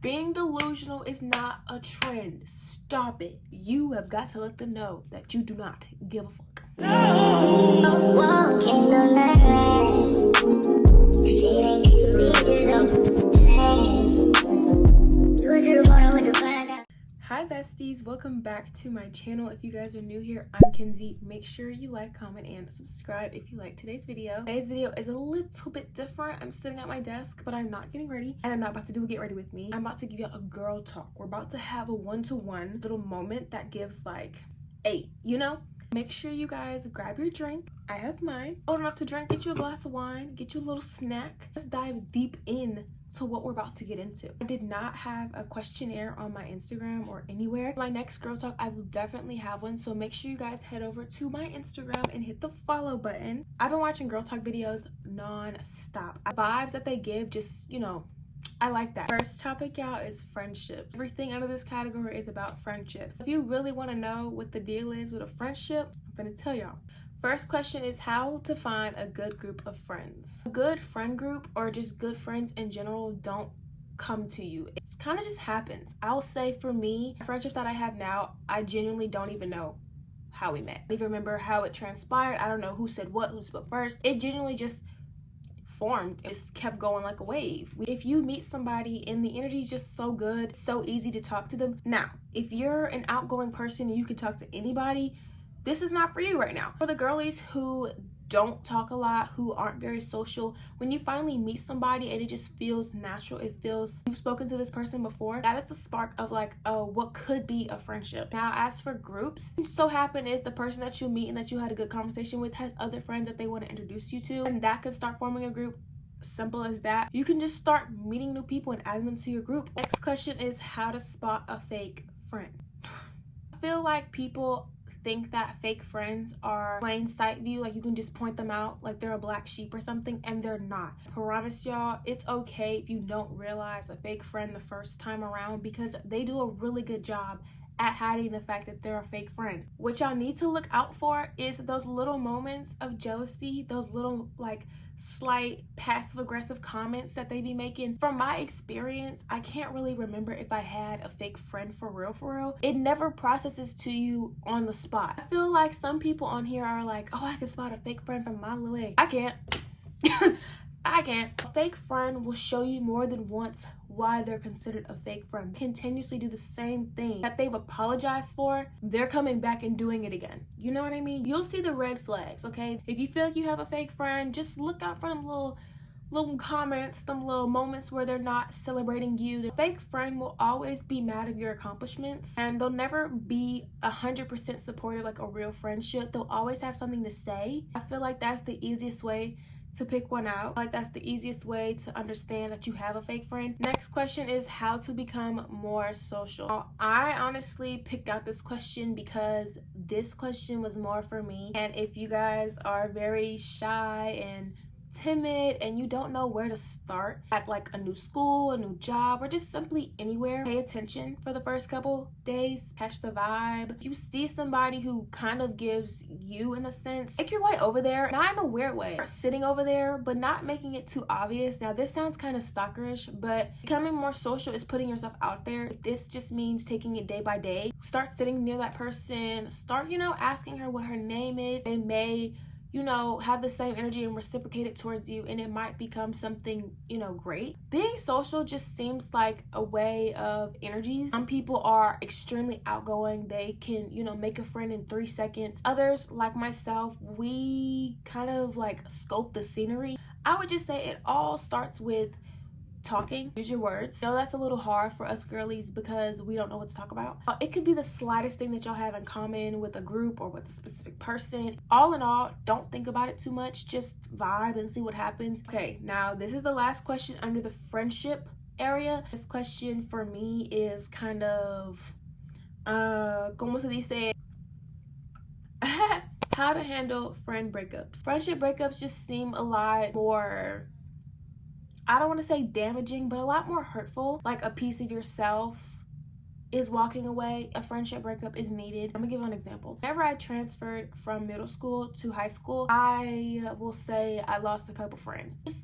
Being delusional is not a trend. Stop it. You have got to let them know that you do not give a fuck. Hi besties, welcome back to my channel. If you guys are new here, I'm Kinsey. Make sure you like, comment, and subscribe if you like today's video. Today's video is a little bit different. I'm sitting at my desk, but I'm not getting ready, and I'm not about to do a get ready with me. I'm about to give you a girl talk. We're about to have a one-to-one little moment that gives like 8, you know? Make sure you guys grab your drink. I have mine. Old enough to drink, get you a glass of wine, get you a little snack. Let's dive deep in to what we're about to get into. I did not have a questionnaire on my Instagram or anywhere. My next girl talk, I will definitely have one, so make sure you guys head over to my Instagram and hit the follow button. I've been watching girl talk videos non-stop. The vibes that they give, just, you know, I like that. First topic, y'all, is friendships. Everything under this category is about friendships. If you really want to know what the deal is with a friendship, I'm gonna tell y'all. First question is how to find a good group of friends. A good friend group, or just good friends in general, don't come to you. It kind of just happens. I'll say for me, friendships that I have now, I genuinely don't even know how we met. I don't even remember how it transpired. I don't know who said what, who spoke first. It genuinely just formed. It just kept going like a wave. If you meet somebody and the energy is just so good, it's so easy to talk to them. Now, if you're an outgoing person and you can talk to anybody, this is not for you right now. For the girlies who don't talk a lot, who aren't very social, when you finally meet somebody and it just feels natural, it feels you've spoken to this person before, that is the spark of like what could be a friendship. Now, as for groups, it so happen is the person that you meet and that you had a good conversation with has other friends that they want to introduce you to, and that could start forming a group. Simple as that. You can just start meeting new people and adding them to your group. Next question is how to spot a fake friend. I feel like people think that fake friends are plain sight view, like you can just point them out like they're a black sheep or something, and they're not. I promise y'all, it's okay if you don't realize a fake friend the first time around, because they do a really good job at hiding the fact that they're a fake friend. What y'all need to look out for is those little moments of jealousy, those little like slight passive-aggressive comments that they be making. From my experience, I can't really remember if I had a fake friend for real. It never processes to you on the spot. I feel like some people on here are like, oh, I can spot a fake friend from a mile away. I can't. I can't. A fake friend will show you more than once why they're considered a fake friend. Continuously do the same thing that they've apologized for, they're coming back and doing it again. You know what I mean? You'll see the red flags, okay? If you feel like you have a fake friend, just look out for them little comments, them little moments where they're not celebrating you. The fake friend will always be mad at your accomplishments, and they'll never be 100% supportive like a real friendship. They'll always have something to say. I feel like that's the easiest way to pick one out. Like that's the easiest way to understand that you have a fake friend. Next question is how to become more social. Now, I honestly picked out this question because this question was more for me, and if you guys are very shy and timid and you don't know where to start at like a new school, a new job, or just simply anywhere, pay attention for the first couple days, catch the vibe. If you see somebody who kind of gives you, in a sense, make your way over there, not in a weird way, sitting over there but not making it too obvious. Now this sounds kind of stalkerish, but becoming more social is putting yourself out there. If this just means taking it day by day, start sitting near that person, start, you know, asking her what her name is. They may, you know, have the same energy and reciprocate it towards you, and it might become something, you know, great. Being social just seems like a way of energies. Some people are extremely outgoing. They can, you know, make a friend in 3 seconds. Others, like myself, we kind of like scope the scenery. I would just say it all starts with talking. Use your words. I know that's a little hard for us girlies because we don't know what to talk about. It could be the slightest thing that y'all have in common with a group or with a specific person. All in all, don't think about it too much. Just vibe and see what happens. Okay, now this is the last question under the friendship area. This question for me is kind of como se dice, how to handle friend breakups. Friendship breakups just seem a lot more, I don't want to say damaging, but a lot more hurtful. Like a piece of yourself is walking away. A friendship breakup is needed. I'm gonna give you an example. Whenever I transferred from middle school to high school, I will say I lost a couple friends. Just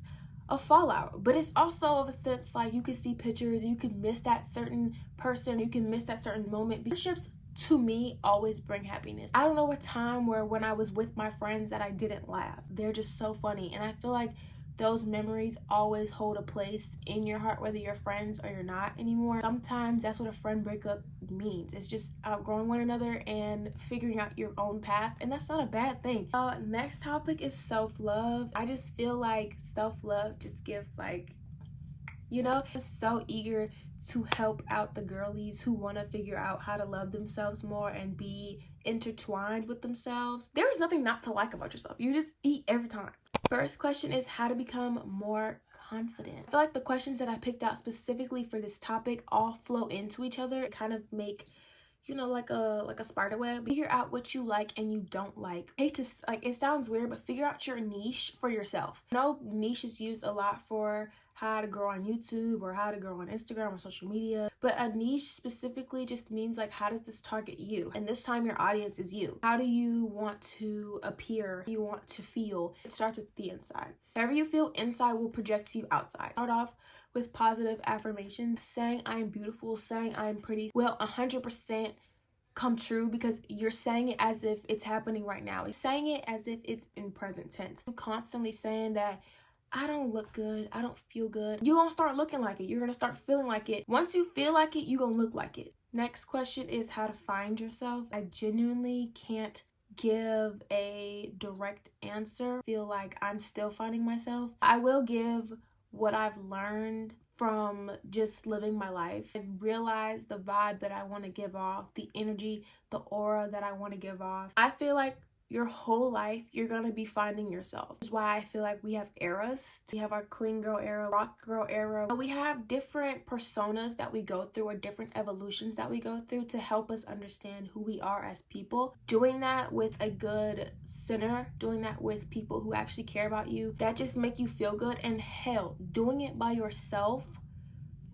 a fallout. But it's also of a sense like you can see pictures, you can miss that certain person, you can miss that certain moment. Friendships to me always bring happiness. I don't know a time where when I was with my friends that I didn't laugh. They're just so funny, and I feel like those memories always hold a place in your heart, whether you're friends or you're not anymore. Sometimes that's what a friend breakup means. It's just outgrowing one another and figuring out your own path, and that's not a bad thing. Next topic is self-love. I just feel like self-love just gives like, you know, I'm so eager to help out the girlies who want to figure out how to love themselves more and be intertwined with themselves. There is nothing not to like about yourself. You just eat every time. First question is how to become more confident. I feel like the questions that I picked out specifically for this topic all flow into each other, kind of make, you know, like a spider web. Figure out what you like and you don't like. I hate to, like, it sounds weird, but figure out your niche for yourself. I know niche is used a lot for how to grow on YouTube or how to grow on Instagram or social media, but a niche specifically just means like, how does this target you? And this time your audience is you. How do you want to appear? How do you want to feel? It starts with the inside. However you feel inside will project to you outside. Start off with positive affirmations, saying I am beautiful, saying I am pretty will 100% come true because you're saying it as if it's happening right now. You're saying it as if it's in present tense. You're constantly saying that I don't look good, I don't feel good. You're gonna start looking like it. You're gonna start feeling like it. Once you feel like it, you're gonna look like it. Next question is how to find yourself. I genuinely can't give a direct answer. I feel like I'm still finding myself. I will give what I've learned from just living my life. I realize the vibe that I want to give off, the energy, the aura that I want to give off. I feel like your whole life you're gonna be finding yourself. That's why I feel like we have eras. We have our clean girl era, rock girl era. We have different personas that we go through, or different evolutions that we go through to help us understand who we are as people. Doing that with a good center, doing that with people who actually care about you, that just make you feel good. And hell, doing it by yourself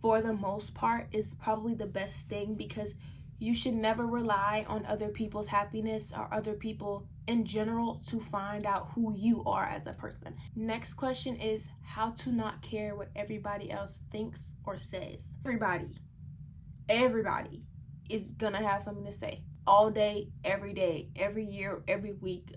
for the most part is probably the best thing, because you should never rely on other people's happiness or other people in general to find out who you are as a person. Next question is how to not care what everybody else thinks or says. Everybody is gonna have something to say all day, every year, every week,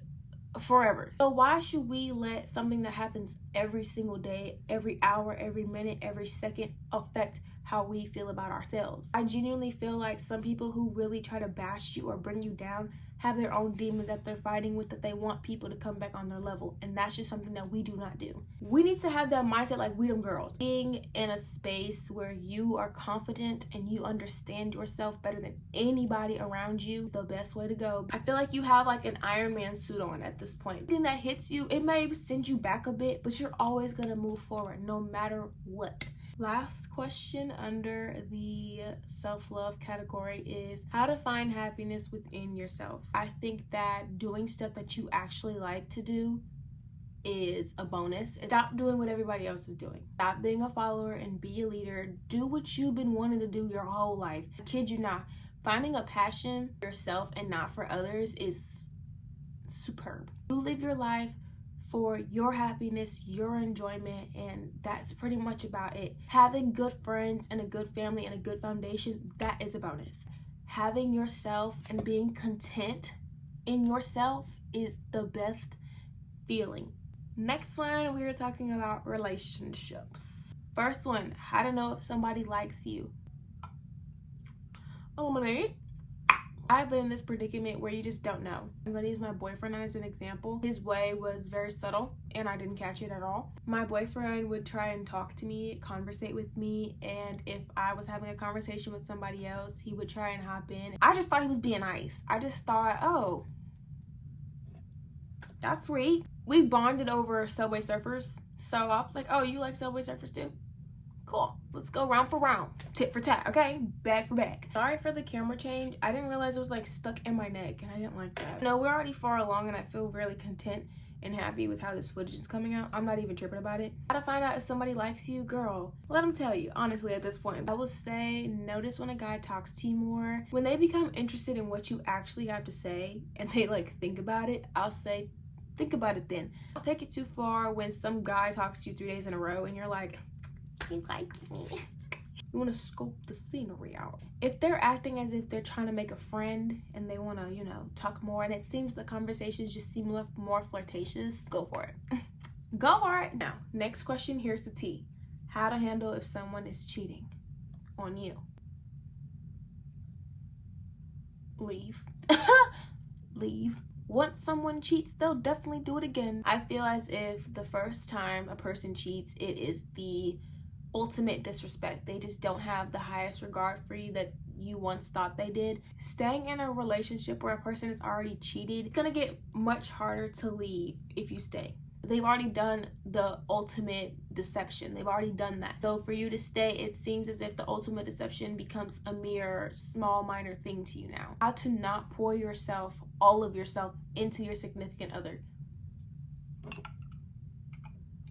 forever. So why should we let something that happens every single day, every hour, every minute, every second affect how we feel about ourselves? I genuinely feel like some people who really try to bash you or bring you down have their own demons that they're fighting with, that they want people to come back on their level, and that's just something that we do not do. We need to have that mindset like we them girls. Being in a space where you are confident and you understand yourself better than anybody around you, the best way to go. I feel like you have like an Iron Man suit on at this point. Anything that hits you, it may send you back a bit, but you're always gonna move forward no matter what. Last question under the self-love category is how to find happiness within yourself. I think that doing stuff that you actually like to do is a bonus. Stop doing what everybody else is doing. Stop being a follower and be a leader. Do what you've been wanting to do your whole life. I kid you not. Finding a passion for yourself and not for others is superb. You live your life for your happiness, your enjoyment, and that's pretty much about it. Having good friends and a good family and a good foundation, that is a bonus. Having yourself and being content in yourself is the best feeling. Next one, we were talking about relationships. First one, how to know if somebody likes you. Lemonade. I've been in this predicament where you just don't know. I'm going to use my boyfriend as an example. His way was very subtle and I didn't catch it at all. My boyfriend would try and talk to me, conversate with me, and if I was having a conversation with somebody else, he would try and hop in. I just thought he was being nice. I just thought, oh, that's sweet. We bonded over Subway Surfers. So I was like, oh, you like Subway Surfers too? Cool, let's go round for round, tit for tat, okay? Bag for bag. Sorry for the camera change. I didn't realize it was like stuck in my neck and I didn't like that. No, we're already far along and I feel really content and happy with how this footage is coming out. I'm not even tripping about it. How to find out if somebody likes you? Girl, let them tell you, honestly, at this point. I will say, notice when a guy talks to you more. When they become interested in what you actually have to say and they like think about it, I'll say, Think about it then. Don't take it too far when some guy talks to you 3 days in a row and you're like, he likes me. You want to scope the scenery out. If they're acting as if they're trying to make a friend and they want to, you know, talk more, and it seems the conversations just seem more flirtatious, go for it. Go for it. Now, next question, here's the tea. How to handle if someone is cheating on you. Leave. Leave. Once someone cheats, they'll definitely do it again. I feel as if the first time a person cheats, it is the ultimate disrespect. They just don't have the highest regard for you that you once thought they did. Staying in a relationship where a person is already cheated, it's gonna get much harder to leave if you stay. They've already done the ultimate deception. They've already done that. So for you to stay, it seems as if the ultimate deception becomes a mere small minor thing to you now. How to not pour yourself, all of yourself, into your significant other.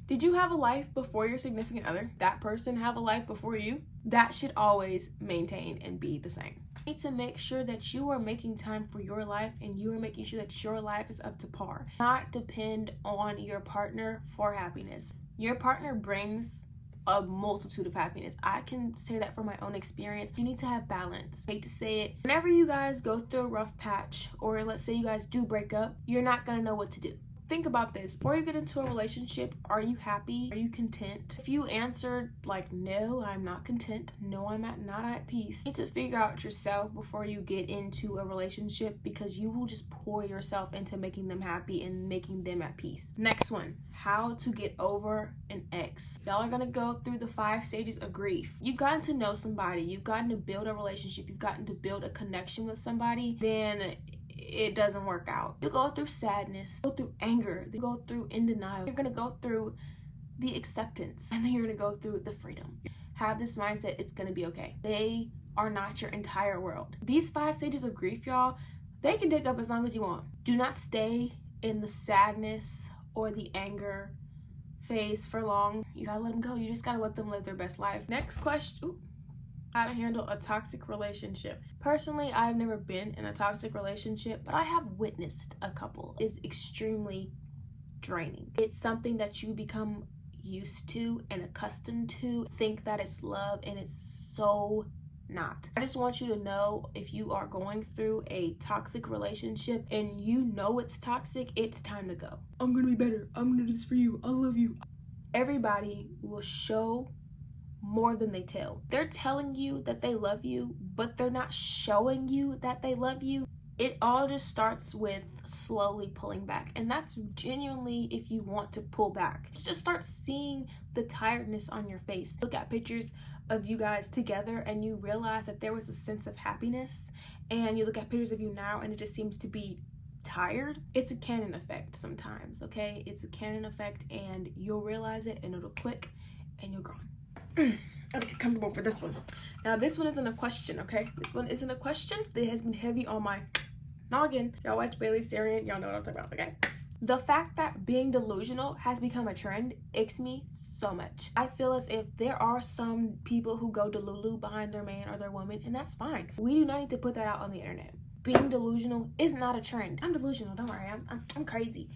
Did you have a life before your significant other? That person have a life before you? That should always maintain and be the same. You need to make sure that you are making time for your life and you are making sure that your life is up to par. Not depend on your partner for happiness. Your partner brings a multitude of happiness. I can say that from my own experience. You need to have balance. I hate to say it. Whenever you guys go through a rough patch, or let's say you guys do break up, you're not gonna know what to do. Think about this. Before you get into a relationship, are you happy? Are you content? If you answered like, no, I'm not content. No, I'm not at peace. You need to figure out yourself before you get into a relationship, because you will just pour yourself into making them happy and making them at peace. Next one, how to get over an ex. Y'all are gonna go through the 5 stages of grief. You've gotten to know somebody. You've gotten to build a relationship. You've gotten to build a connection with somebody. Then it doesn't work out. You go through sadness, go through anger, you go through in denial. You're gonna go through the acceptance, and then you're gonna go through the freedom. Have this mindset, it's gonna be okay. They are not your entire world. These 5 stages of grief, y'all, they can take up as long as you want. Do not stay in the sadness or the anger phase for long. You gotta let them go. You just gotta let them live their best life. Next question. Ooh. How to handle a toxic relationship. Personally, I've never been in a toxic relationship, but I have witnessed a couple. It's extremely draining. It's something that you become used to and accustomed to, think that it's love, and it's so not. I just want you to know, if you are going through a toxic relationship and you know it's toxic, it's time to go. I'm gonna be better. I'm gonna do this for you. I love you. Everybody will show more than they tell. They're telling you that they love you, but they're not showing you that they love you. It all just starts with slowly pulling back, and that's genuinely if you want to pull back. Just start seeing the tiredness on your face. Look at pictures of you guys together and you realize that there was a sense of happiness, and you look at pictures of you now and it just seems to be tired. It's a Canon effect sometimes, okay? It's a Canon effect, and you'll realize it and it'll click and you're gone. Gotta get comfortable for this one. Now, this one isn't a question, okay? This one isn't a question. It has been heavy on my noggin. Y'all watch Bailey's Syrian, y'all know what I'm talking about, okay? The fact that being delusional has become a trend icks me so much. I feel as if there are some people who go delulu behind their man or their woman, and that's fine. We do not need to put that out on the internet. Being delusional is not a trend. I'm delusional, don't worry, I'm crazy.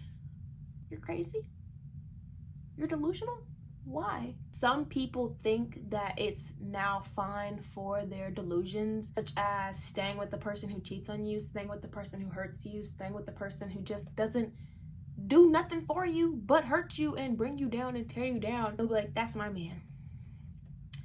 You're crazy? You're delusional? Why? Some people think that it's now fine for their delusions, such as staying with the person who cheats on you, staying with the person who hurts you, staying with the person who just doesn't do nothing for you but hurt you and bring you down and tear you down. They'll be like, that's my man,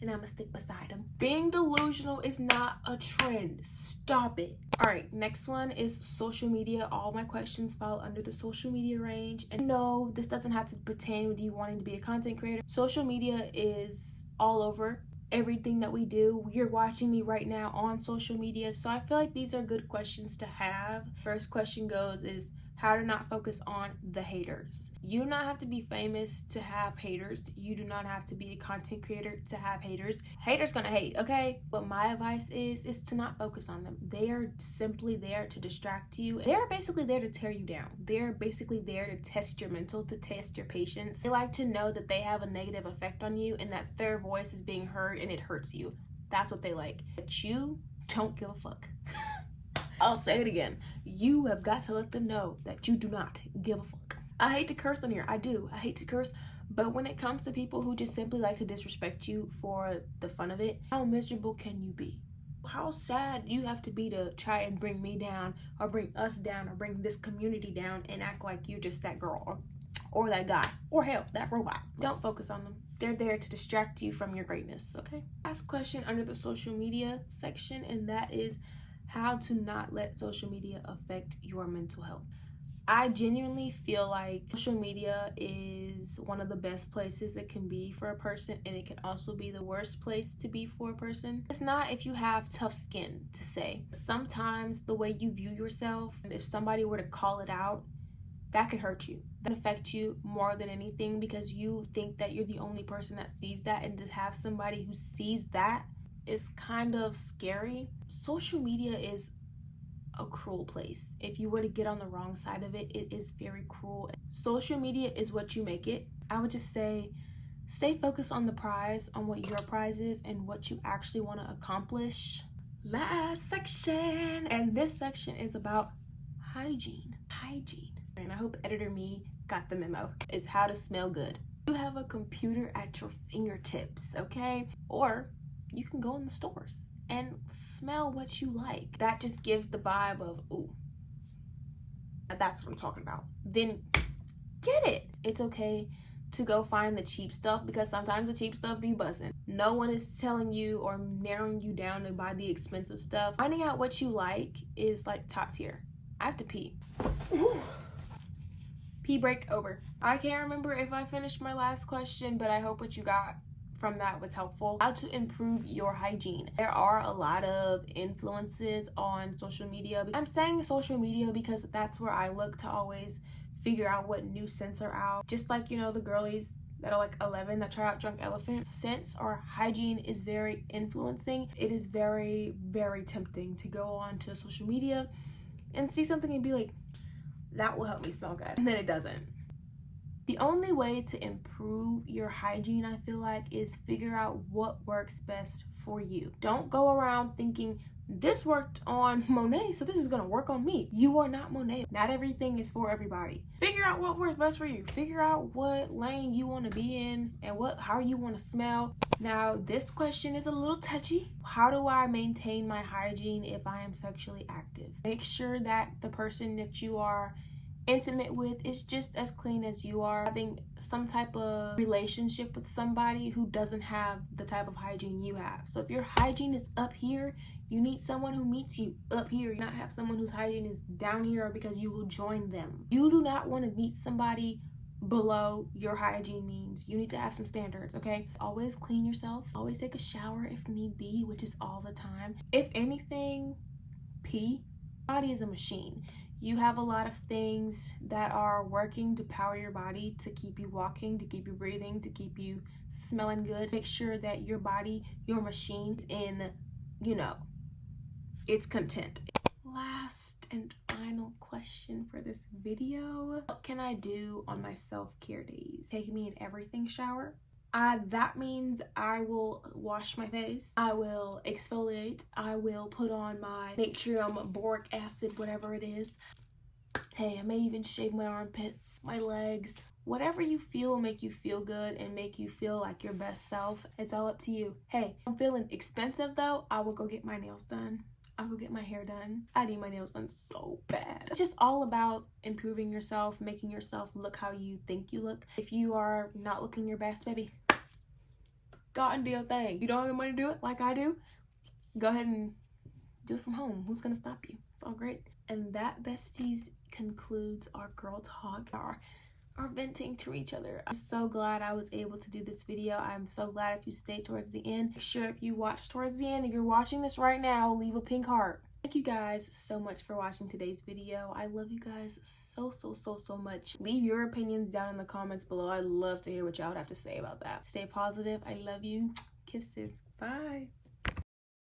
and I'm gonna stick beside him. Being delusional is not a trend. Stop it. All right, next one is social media. All my questions fall under the social media range. And no, this doesn't have to pertain with you wanting to be a content creator. Social media is all over everything that we do. You're watching me right now on social media, so I feel like these are good questions to have. First question goes is how to not focus on the haters. You do not have to be famous to have haters. You do not have to be a content creator to have haters. Haters gonna hate, okay? But my advice is to not focus on them. They are simply there to distract you. They're basically there to tear you down. They're basically there to test your mental, to test your patience. They like to know that they have a negative effect on you and that their voice is being heard and it hurts you. That's what they like. But you don't give a fuck. I'll say it again. You have got to let them know that you do not give a fuck. I hate to curse on here. I do. I hate to curse. But when it comes to people who just simply like to disrespect you for the fun of it, how miserable can you be? How sad you have to be to try and bring me down, or bring us down, or bring this community down, and act like you're just that girl or that guy, or hell, that robot. Don't focus on them. They're there to distract you from your greatness, okay? Last question under the social media section, and that is how to not let social media affect your mental health. I genuinely feel like social media is one of the best places it can be for a person, and it can also be the worst place to be for a person. It's not if you have tough skin to say. Sometimes the way you view yourself, if somebody were to call it out, that could hurt you. That can affect you more than anything, because you think that you're the only person that sees that, and to have somebody who sees that is kind of scary. Social media is a cruel place. If you were to get on the wrong side of it, it is very cruel. Social media is what you make it. I would just say stay focused on the prize, on what your prize is and what you actually want to accomplish. Last section, and this section is about hygiene. And I hope editor me got the memo. Is how to smell good. You have a computer at your fingertips, okay? Or you can go in the stores and smell what you like. That just gives the vibe of, ooh, that's what I'm talking about. Then get it. It's okay to go find the cheap stuff, because sometimes the cheap stuff be buzzing. No one is telling you or narrowing you down to buy the expensive stuff. Finding out what you like is like top tier. I have to pee. Ooh. Pee break over. I can't remember if I finished my last question, but I hope what you got from that was helpful. How to improve your hygiene. There are a lot of influences on social media. I'm saying social media because that's where I look to always figure out what new scents are out. Just like, you know, the girlies that are like 11 that try out Drunk Elephant. Scents or hygiene is very influencing. It is very, very tempting to go on to social media and see something and be like, that will help me smell good. And then it doesn't. The only way to improve your hygiene, I feel like, is figure out what works best for you. Don't go around thinking, this worked on Monet, so this is gonna work on me. You are not Monet. Not everything is for everybody. Figure out what works best for you. Figure out what lane you wanna be in and how you wanna smell. Now, this question is a little touchy. How do I maintain my hygiene if I am sexually active? Make sure that the person that you are intimate with is just as clean as you are. Having some type of relationship with somebody who doesn't have the type of hygiene you have. So if your hygiene is up here, you need someone who meets you up here. Not have someone whose hygiene is down here, because you will join them. You do not want to meet somebody below your hygiene means. You need to have some standards, okay? Always clean yourself. Always take a shower if need be, which is all the time. If anything, pee. Body is a machine. You have a lot of things that are working to power your body, to keep you walking, to keep you breathing, to keep you smelling good. Make sure that your body, your machine's in, you know, it's content. Last and final question for this video. What can I do on my self-care days? Take me in everything shower. That means I will wash my face, I will exfoliate, I will put on my natrium, boric acid, whatever it is. Hey, I may even shave my armpits, my legs. Whatever you feel will make you feel good and make you feel like your best self. It's all up to you. Hey, I'm feeling expensive though, I will go get my nails done. I'll go get my hair done. I need my nails done so bad. It's just all about improving yourself, making yourself look how you think you look. If you are not looking your best, baby, go out and do your thing. You don't have the money to do it like I do, go ahead and do it from home. Who's gonna stop you? It's all great. And that, besties, concludes our girl talk, our venting to each other. I'm so glad I was able to do this video. I'm so glad if you stayed towards the end. Make sure if you watched towards the end, if you're watching this right now, leave a pink heart. Thank you guys so much for watching today's video. I love you guys so much. Leave your opinions down in the comments below. I'd love to hear what y'all would have to say about that. Stay positive. I love you. Kisses. Bye.